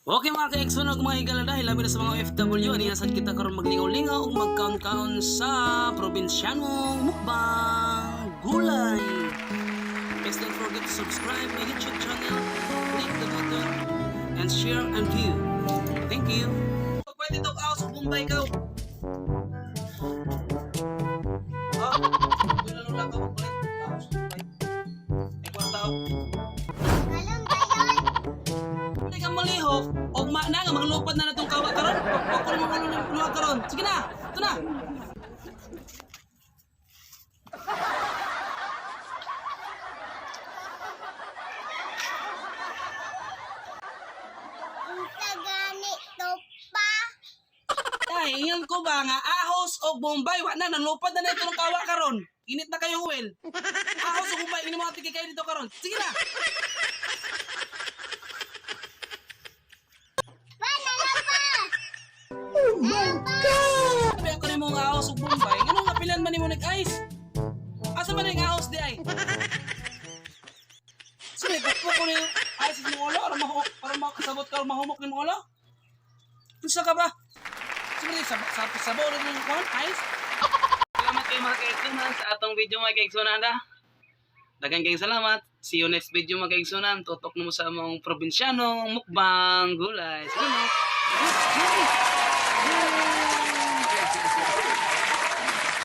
Okay mga ka-Exxon ug mga higala dahil labi na sa mga OFW ani sad kita karon maglingaw-lingaw ug magkaon-kaon sa probinsyanong mukbang gulay. Please don't forget to subscribe my YouTube channel, click the button, and share and view. Thank you. Pwede to kaos ug Bombay ka. Wala lang lang ka magpalit kaos ug Bombay. Ay kwarta o. Hindi ka malihok, o na nga, maglupad na itong kawa karon. Pagpag ko naman ng luha karon. Sige na, ito na. Unsa gani to pa? Ay, ingon ko ba nga, ahos o Bombay, wa na, nanlupad na itong kawa karon. Init na kayong well. Ahos o Bombay, ini mga tigay kayo dito karon. Sige na. Sabi ako ni mong ahos o Bombay, ganun nga pilan man ni mo nag-ice. Asa man yung ahos di ay? Sige, bakpo ko ni ice sa mga ulo, para makasabot ka, mahumok ni mga ulo. Tusa ka ba? Sige, sabaw rin yung kwan, ice. Salamat kayo mga kaigsunan sa atong video mga kaigsunan ha. Daghang kayong salamat. See you next video mga kaigsunan. Tutok na mo sa among probinsyanong mukbang gulay. Salamat.